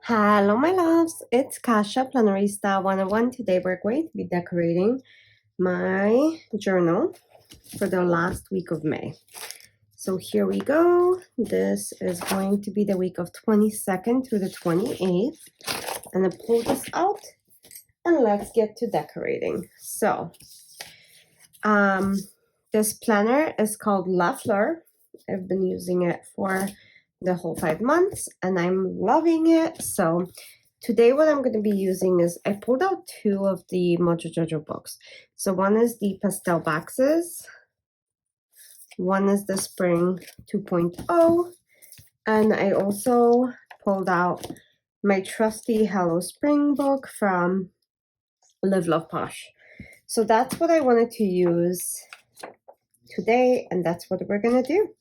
Hello, my loves. It's Kasha, Planarista 101. Today we're going to be decorating my journal for the last week of May. So here we go. This is going to be the week of 22nd through the 28th. And I pull this out and let's get to decorating. So, this planner is called Fleur. I've been using it for the whole 5 months and I'm loving it. So today what I'm going to be using is I pulled out two of the Mojo Jojo books. So one is the pastel boxes, one is the spring 2.0, and I also pulled out my trusty Hello Spring book from Live Love Posh. So that's what I wanted to use today, and that's what we're gonna do.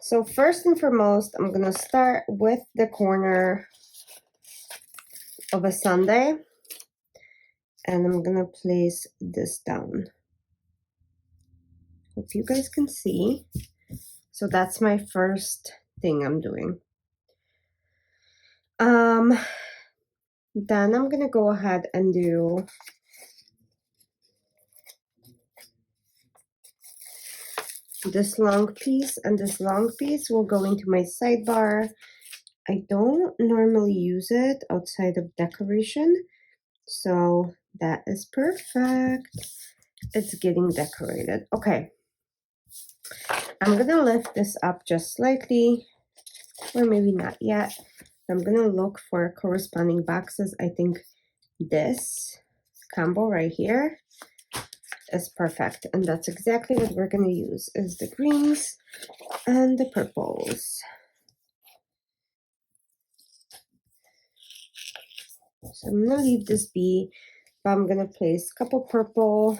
So first and foremost, I'm gonna start with the corner of a Sunday, and I'm gonna place this down. Hope you guys can see. So that's my first thing I'm doing. Then I'm gonna go ahead and do this long piece, and this long piece will go into my sidebar. I don't normally use it outside of decoration, so that is perfect. It's getting decorated. Okay, I'm gonna lift this up just slightly, or maybe not yet. I'm gonna look for corresponding boxes. I think this combo right here is perfect, and that's exactly what we're gonna use, is the greens and the purples. So I'm gonna leave this be, but I'm gonna place a couple purple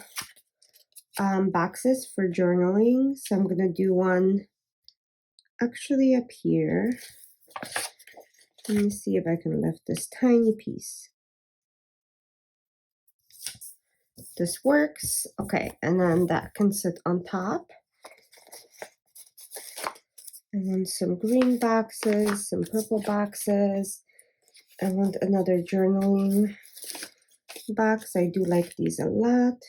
boxes for journaling. So I'm gonna do one actually up here. Let me see if I can lift this tiny piece. This works. Okay, and then that can sit on top. I want some green boxes, some purple boxes. I want another journaling box. I do like these a lot.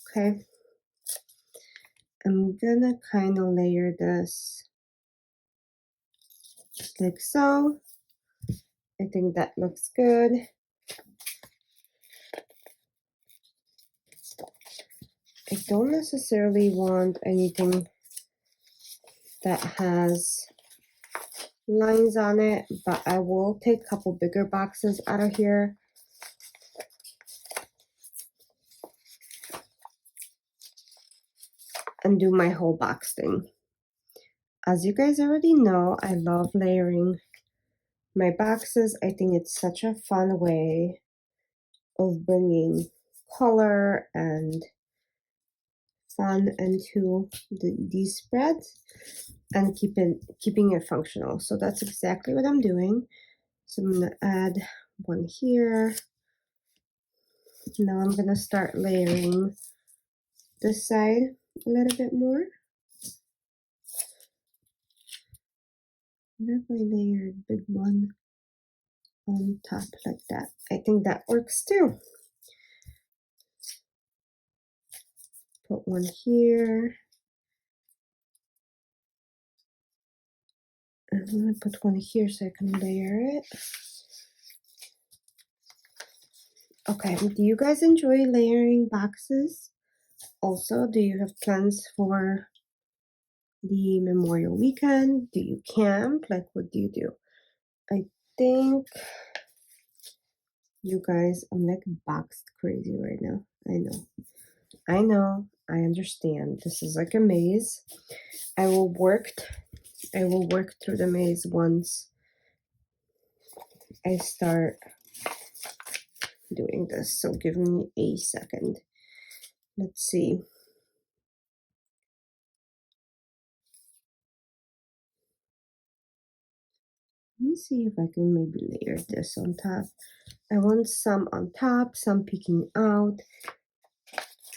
Okay. I'm gonna kind of layer this like so. I think that looks good. I don't necessarily want anything that has lines on it, but I will take a couple bigger boxes out of here. And do my whole box thing. As you guys already know, I love layering my boxes. I think it's such a fun way of bringing color and fun into these spreads and keeping it functional. So that's exactly what I'm doing. So I'm gonna add one here. Now I'm gonna start layering this side a little bit more. What if I layer a big one on top like that? I think that works too. Put one here. I'm gonna put one here so I can layer it. Okay, do you guys enjoy layering boxes? Also, do you have plans for the Memorial Weekend? Do you camp? Like, what do you do? I think you guys, I'm like boxed crazy right now. I know, I understand. This is like a maze. I will work through the maze once I start doing this. So give me a second. Let's see. Let me see if I can maybe layer this on top. I want some on top, some peeking out.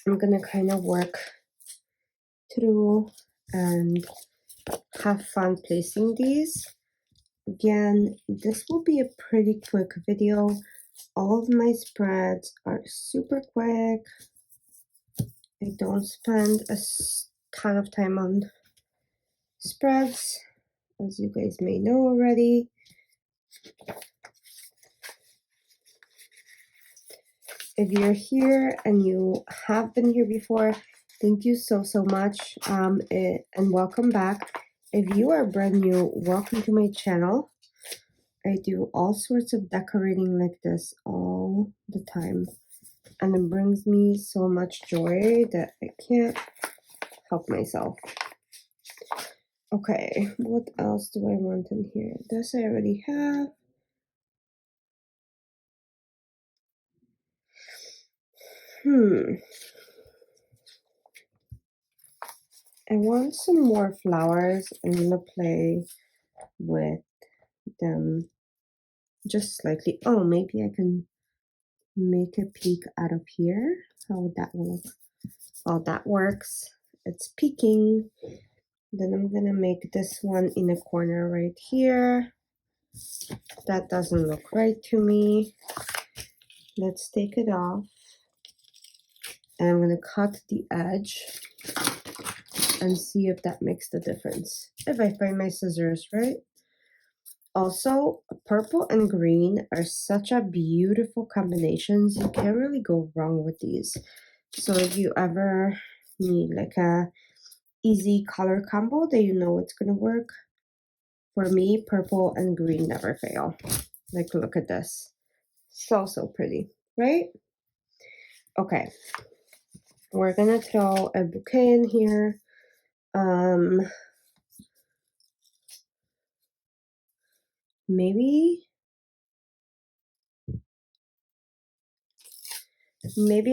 I'm gonna kind of work through and have fun placing these. Again, this will be a pretty quick video. All of my spreads are super quick. I don't spend a ton of time on spreads, as you guys may know already. If you're here and you have been here before, thank you so much, and welcome back. If you are brand new, welcome to my channel. I do all sorts of decorating like this all the time, and it brings me so much joy that I can't help myself. Okay, what else do I want in here? This I already have. I want some more flowers. I'm gonna play with them just slightly. Oh, maybe I can make a peek out of here. How would that look? Oh, that works. It's peeking. Then I'm gonna make this one in a corner right here. That doesn't look right to me. Let's take it off. And I'm gonna cut the edge and see if that makes the difference. If I find my scissors, right? Also, purple and green are such a beautiful combinations. You can't really go wrong with these. So if you ever need like a easy color combo that you know it's gonna work, for me, purple and green never fail. Like, look at this. So pretty, right? Okay. We're gonna throw a bouquet in here. Maybe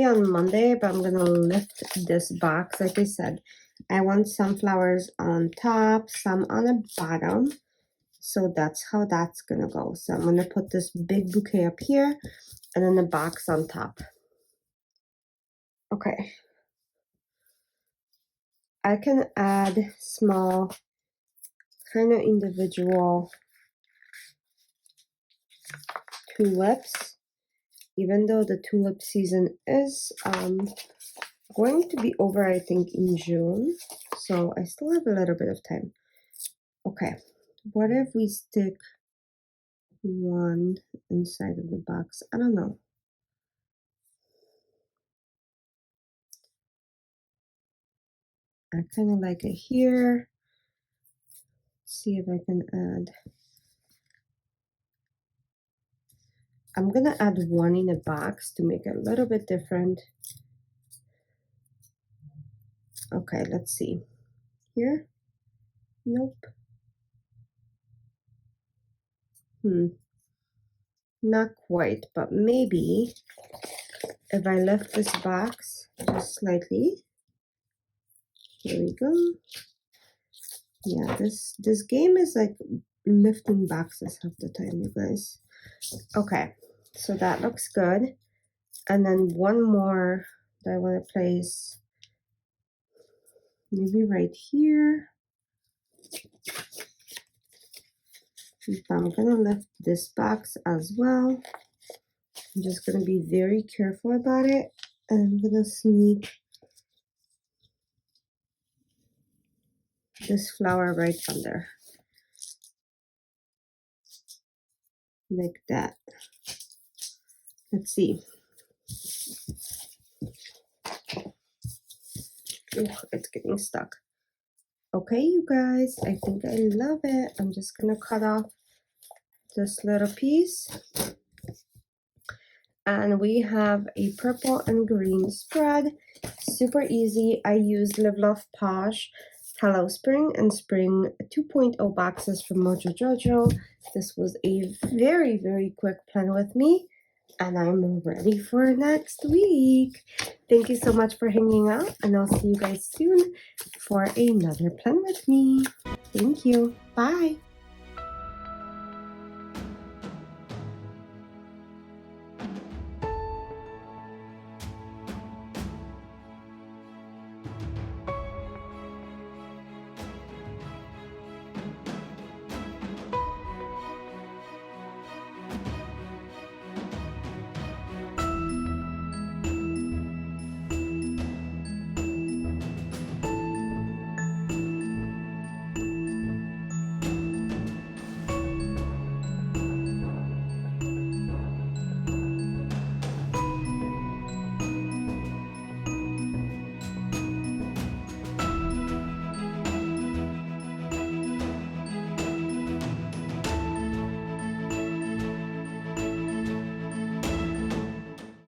on Monday, but I'm gonna lift this box. Like I said, I want sunflowers on top, some on the bottom. So that's how that's gonna go. So I'm gonna put this big bouquet up here and then the box on top. Okay. I can add small, kind of individual tulips, even though the tulip season is going to be over, I think, in June. So I still have a little bit of time. Okay. What if we stick one inside of the box? I don't know. I kind of like it here. See if I can add. I'm gonna add one in a box to make it a little bit different. Okay, let's see. Here? Nope. Not quite, but maybe if I lift this box just slightly. Here we go. Yeah, this game is like lifting boxes half the time, you guys. Okay, so that looks good. And then one more that I want to place maybe right here. I'm gonna lift this box as well. I'm just gonna be very careful about it. And I'm gonna sneak this flower right under. Like that. Let's see. Ugh, it's getting stuck. Okay, you guys, I think I love it. I'm just gonna cut off this little piece. And we have a purple and green spread. Super easy. I used Live Love Posh, Hello Spring, and Spring 2.0 boxes from Mojo Jojo. This was a very quick plan with me, and I'm ready for next week. Thank you so much for hanging out, and I'll see you guys soon for another plan with me. Thank you. Bye.